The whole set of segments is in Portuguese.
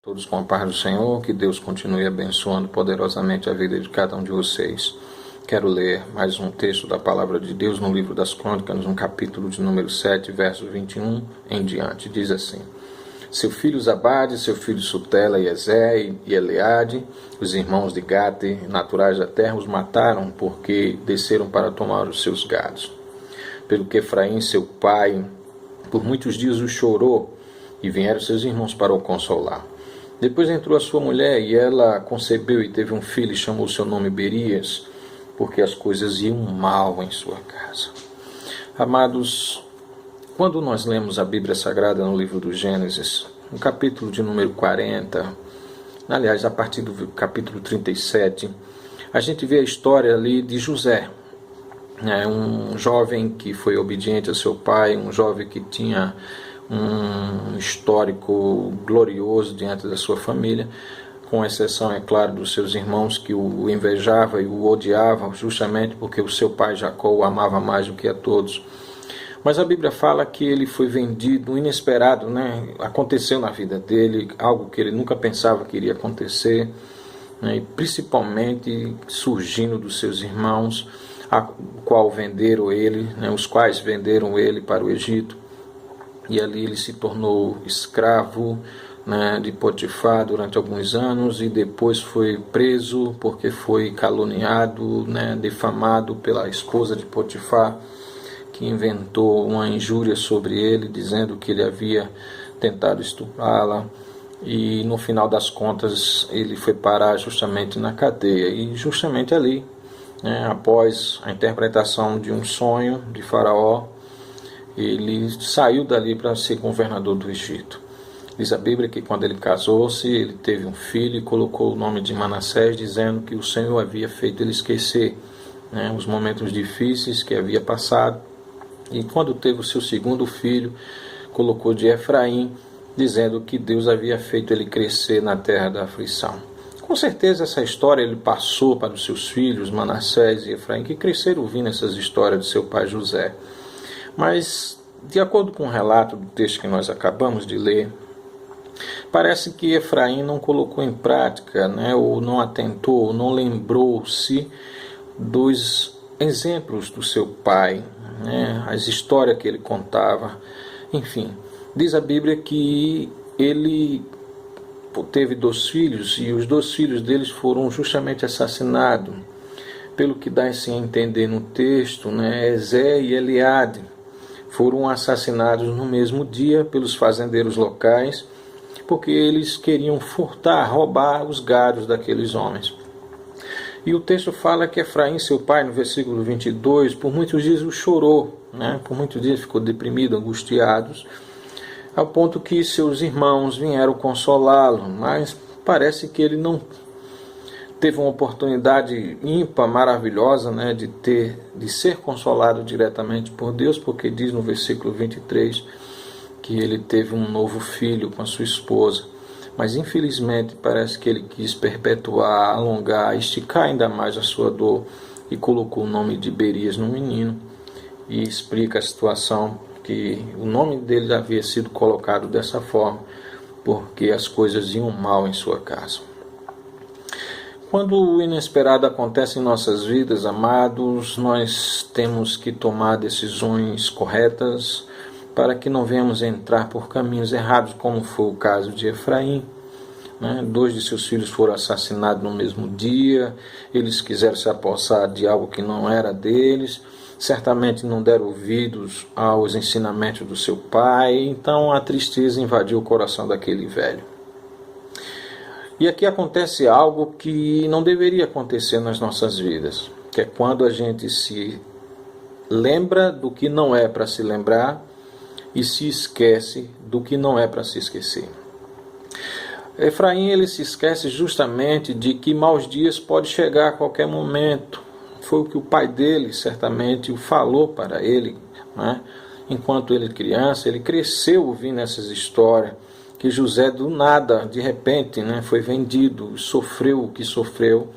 Todos com a paz do Senhor, que Deus continue abençoando poderosamente a vida de cada um de vocês. Quero ler mais um texto da Palavra de Deus no livro das Crônicas, no capítulo de número 7, verso 21 em diante. Diz assim: Seu filho Zabade, seu filho Sutela, Ezé e Eleade, os irmãos de Gate, naturais da terra, os mataram porque desceram para tomar os seus gados. Pelo que Efraim, seu pai, por muitos dias o chorou, e vieram seus irmãos para o consolar. Depois entrou a sua mulher, e ela concebeu e teve um filho, e chamou seu nome Berias, porque as coisas iam mal em sua casa. Amados, quando nós lemos a Bíblia Sagrada no livro do Gênesis, no capítulo de número 40, aliás, a partir do capítulo 37, a gente vê a história ali de José, um jovem que foi obediente a seu pai, um jovem que tinha um histórico glorioso diante da sua família, com exceção, é claro, dos seus irmãos que o invejavam e o odiavam, justamente porque o seu pai Jacó o amava mais do que a todos. Mas a Bíblia fala que ele foi vendido, inesperado, aconteceu na vida dele, algo que ele nunca pensava que iria acontecer, e principalmente surgindo dos seus irmãos, os quais venderam ele para o Egito. E ali ele se tornou escravo de Potifar durante alguns anos, e depois foi preso porque foi caluniado, difamado pela esposa de Potifar, que inventou uma injúria sobre ele, dizendo que ele havia tentado estuprá-la. E no final das contas ele foi parar justamente na cadeia. E justamente ali, após a interpretação de um sonho de Faraó, ele saiu dali para ser governador do Egito. Diz a Bíblia que quando ele casou-se, ele teve um filho e colocou o nome de Manassés, dizendo que o Senhor havia feito ele esquecer os momentos difíceis que havia passado. E quando teve o seu segundo filho, colocou de Efraim, dizendo que Deus havia feito ele crescer na terra da aflição. Com certeza essa história ele passou para os seus filhos, Manassés e Efraim, que cresceram ouvindo essas histórias de seu pai José. Mas, de acordo com o relato do texto que nós acabamos de ler, parece que Efraim não colocou em prática, ou não atentou, ou não lembrou-se dos exemplos do seu pai, as histórias que ele contava. Enfim, diz a Bíblia que ele teve 2 filhos, e os 2 filhos deles foram justamente assassinados. Pelo que dá assim a entender no texto, Ezé e Eleade foram assassinados no mesmo dia pelos fazendeiros locais, porque eles queriam furtar, roubar os gados daqueles homens. E o texto fala que Efraim, seu pai, no versículo 22, por muitos dias o chorou, por muitos dias ficou deprimido, angustiado, ao ponto que seus irmãos vieram consolá-lo, mas parece que ele não teve uma oportunidade ímpar, maravilhosa, de ser consolado diretamente por Deus, porque diz no versículo 23 que ele teve um novo filho com a sua esposa. Mas infelizmente parece que ele quis perpetuar, alongar, esticar ainda mais a sua dor, e colocou o nome de Berias no menino, e explica a situação, que o nome dele havia sido colocado dessa forma, porque as coisas iam mal em sua casa. Quando o inesperado acontece em nossas vidas, amados, nós temos que tomar decisões corretas para que não venhamos entrar por caminhos errados, como foi o caso de Efraim. 2 de seus filhos foram assassinados no mesmo dia, eles quiseram se apossar de algo que não era deles, certamente não deram ouvidos aos ensinamentos do seu pai, então a tristeza invadiu o coração daquele velho. E aqui acontece algo que não deveria acontecer nas nossas vidas, que é quando a gente se lembra do que não é para se lembrar e se esquece do que não é para se esquecer. Efraim, ele se esquece justamente de que maus dias podem chegar a qualquer momento. Foi o que o pai dele certamente o falou para ele, enquanto ele criança. Ele cresceu ouvindo essas histórias, que José do nada, de repente, foi vendido, sofreu o que sofreu,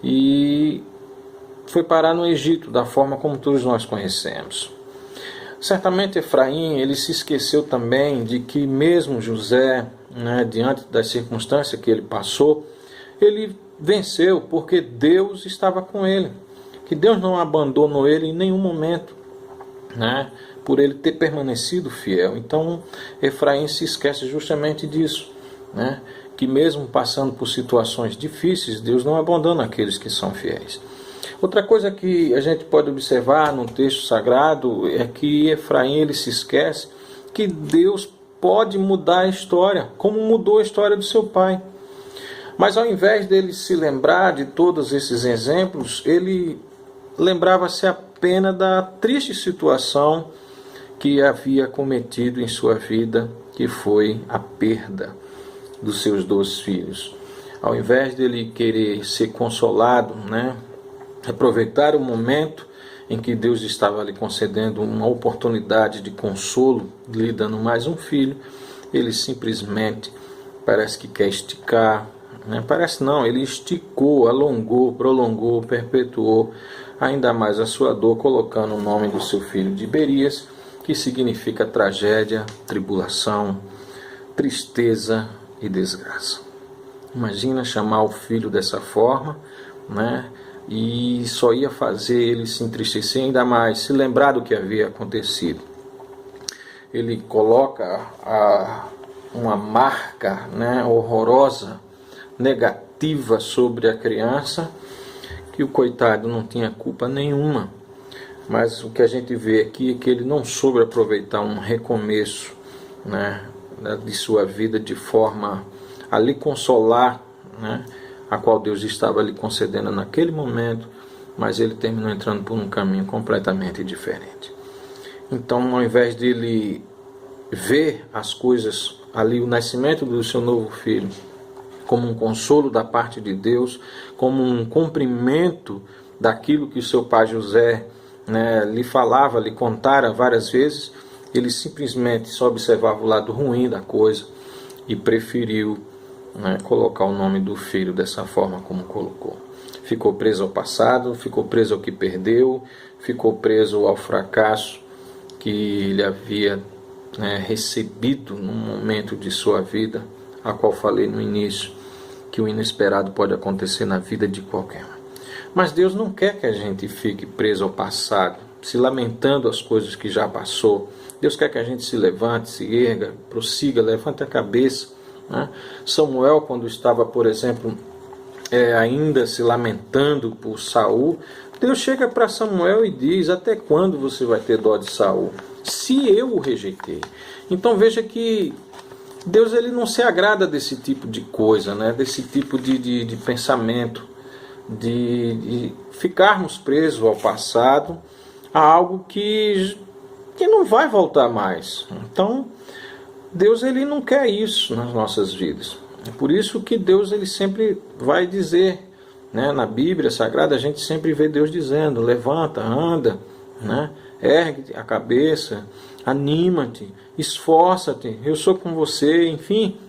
e foi parar no Egito, da forma como todos nós conhecemos. Certamente Efraim, ele se esqueceu também de que mesmo José, né, diante das circunstâncias que ele passou, ele venceu porque Deus estava com ele, que Deus não abandonou ele em nenhum momento, né, por ele ter permanecido fiel. Então Efraim se esquece justamente disso, né, que mesmo passando por situações difíceis, Deus não abandona aqueles que são fiéis. Outra coisa que a gente pode observar no texto sagrado é que Efraim ele se esquece que Deus pode mudar a história, como mudou a história do seu pai. Mas ao invés dele se lembrar de todos esses exemplos, ele lembrava-se apenas da triste situação que havia cometido em sua vida, que foi a perda dos seus 2 filhos. Ao invés dele querer ser consolado, né, aproveitar o momento em que Deus estava lhe concedendo uma oportunidade de consolo, lhe dando mais um filho, ele simplesmente parece que quer esticar, né? Parece não, ele esticou, alongou, prolongou, perpetuou ainda mais a sua dor, colocando o nome do seu filho de Berias, que significa tragédia, tribulação, tristeza e desgraça. Imagina chamar o filho dessa forma, né? E só ia fazer ele se entristecer ainda mais, se lembrar do que havia acontecido. Ele coloca uma marca, né, horrorosa, negativa sobre a criança, que o coitado não tinha culpa nenhuma. Mas o que a gente vê aqui é que ele não soube aproveitar um recomeço, né, de sua vida de forma a lhe consolar, né, a qual Deus estava lhe concedendo naquele momento, mas ele terminou entrando por um caminho completamente diferente. Então, ao invés de ele ver as coisas ali, o nascimento do seu novo filho, como um consolo da parte de Deus, como um cumprimento daquilo que o seu pai José, né, lhe falava, lhe contara várias vezes, ele simplesmente só observava o lado ruim da coisa e preferiu, né, colocar o nome do filho dessa forma como colocou. Ficou preso ao passado, ficou preso ao que perdeu, ficou preso ao fracasso que ele havia, né, recebido num momento de sua vida, a qual falei no início, que o inesperado pode acontecer na vida de qualquer um. Mas Deus não quer que a gente fique preso ao passado, se lamentando as coisas que já passou. Deus quer que a gente se levante, se erga, prossiga, levante a cabeça, né? Samuel, quando estava, por exemplo, ainda se lamentando por Saul, Deus chega para Samuel e diz: até quando você vai ter dó de Saul, se eu o rejeitei? Então veja que Deus ele não se agrada desse tipo de coisa, né? Desse tipo de pensamento, de ficarmos presos ao passado, a algo que não vai voltar mais. Então Deus ele não quer isso nas nossas vidas. É por isso que Deus ele sempre vai dizer, né, na Bíblia Sagrada a gente sempre vê Deus dizendo: levanta, anda, né, ergue a cabeça, anima-te, esforça-te, eu sou com você, enfim.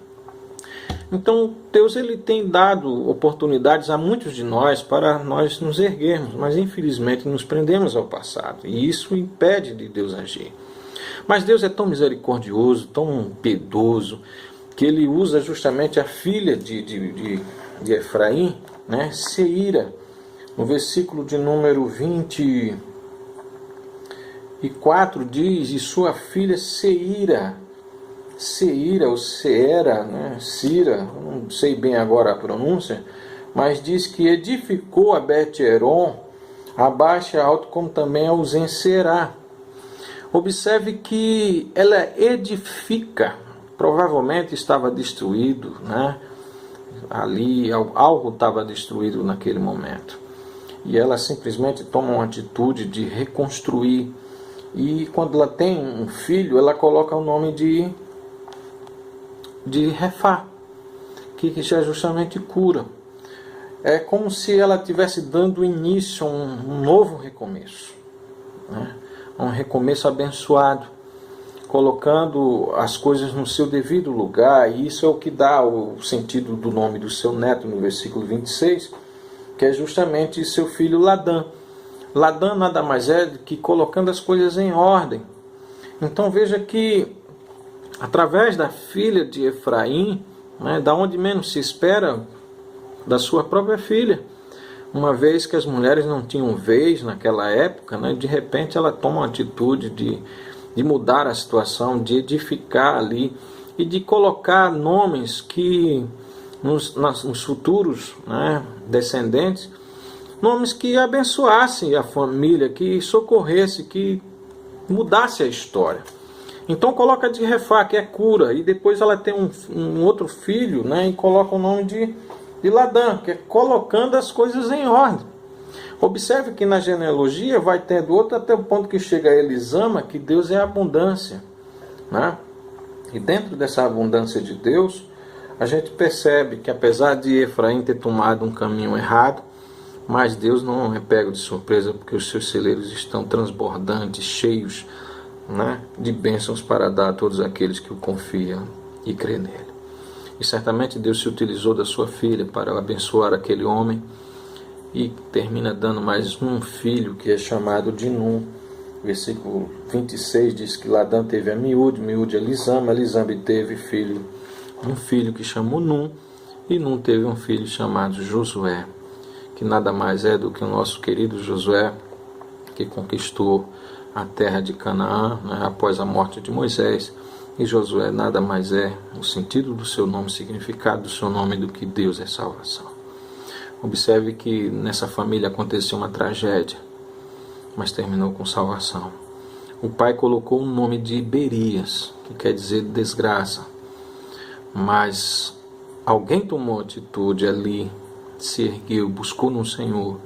Então Deus ele tem dado oportunidades a muitos de nós para nós nos erguermos, mas infelizmente nos prendemos ao passado e isso impede de Deus agir. Mas Deus é tão misericordioso, tão piedoso, que ele usa justamente a filha de Efraim, né, Seíra, no versículo de número 24 diz: e sua filha Seíra ou Seera, né, Cira, não sei bem agora a pronúncia, mas diz que edificou a Bet-Eron, a Baixa Alto, como também a Uzen-Será. Observe que ela edifica, provavelmente estava destruído, né? Ali algo estava destruído naquele momento. E ela simplesmente toma uma atitude de reconstruir. E quando ela tem um filho, ela coloca o nome de Refá, que já justamente cura. É como se ela estivesse dando início a um novo recomeço, né? Um recomeço abençoado, colocando as coisas no seu devido lugar, e isso é o que dá o sentido do nome do seu neto no versículo 26, que é justamente seu filho Ladã. Ladã nada mais é do que colocando as coisas em ordem. Então veja que através da filha de Efraim, né, da onde menos se espera, da sua própria filha. Uma vez que as mulheres não tinham vez naquela época, né, de repente ela toma uma atitude de mudar a situação, de edificar ali e de colocar nomes que nos futuros, né, descendentes, nomes que abençoassem a família, que socorresse, que mudasse a história. Então coloca de Refá, que é cura, e depois ela tem um outro filho, né, e coloca o nome de Ladã, que é colocando as coisas em ordem. Observe que na genealogia vai tendo outro até o ponto que chega a Elisama, que Deus é abundância, né? E dentro dessa abundância de Deus, a gente percebe que apesar de Efraim ter tomado um caminho errado, mas Deus não é pego de surpresa, porque os seus celeiros estão transbordantes, cheios, né, de bênçãos para dar a todos aqueles que o confiam e crêem nele. E certamente Deus se utilizou da sua filha para abençoar aquele homem, e termina dando mais um filho que é chamado de Num. Versículo 26 diz que Ladã teve a Miúde, Miúde a Lisama, Lisama teve um filho que chamou Num, e Num teve um filho chamado Josué, que nada mais é do que o nosso querido Josué, que conquistou a terra de Canaã, né, após a morte de Moisés. E Josué nada mais é, o sentido do seu nome, o significado do seu nome, do que Deus é salvação. Observe que nessa família aconteceu uma tragédia, mas terminou com salvação. O pai colocou o nome de Berias, que quer dizer desgraça, mas alguém tomou atitude ali, se ergueu, buscou no Senhor,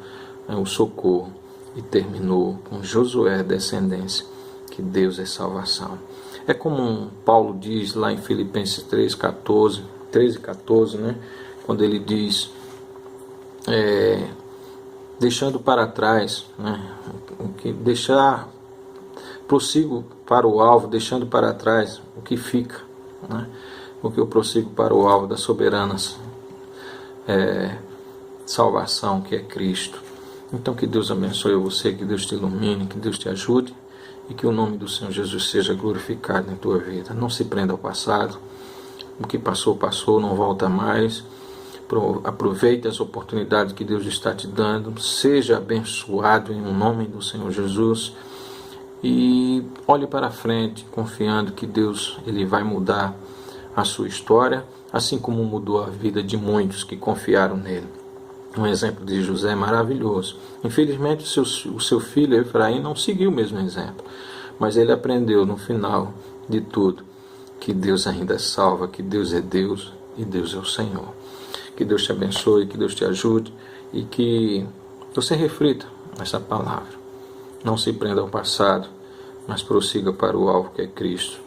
né, o socorro, e terminou com Josué, descendência, que Deus é salvação. É como Paulo diz lá em Filipenses 13, 14, né, quando ele diz, deixando para trás, né, o que deixar, prossigo para o alvo, deixando para trás o que fica, né, porque eu prossigo para o alvo da soberana salvação, que é Cristo. Então que Deus abençoe você, que Deus te ilumine, que Deus te ajude, e que o nome do Senhor Jesus seja glorificado em tua vida. Não se prenda ao passado, o que passou, passou, não volta mais. Aproveite as oportunidades que Deus está te dando, seja abençoado em nome do Senhor Jesus, e olhe para frente, confiando que Deus ele vai mudar a sua história, assim como mudou a vida de muitos que confiaram nele. Um exemplo de José maravilhoso. Infelizmente o seu filho Efraim não seguiu o mesmo exemplo, mas ele aprendeu no final de tudo que Deus ainda salva, que Deus é Deus e Deus é o Senhor. Que Deus te abençoe, que Deus te ajude e que você reflita nessa palavra. Não se prenda ao passado, mas prossiga para o alvo, que é Cristo,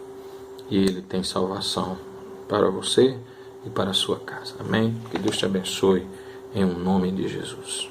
e Ele tem salvação para você e para a sua casa. Amém? Que Deus te abençoe em nome de Jesus.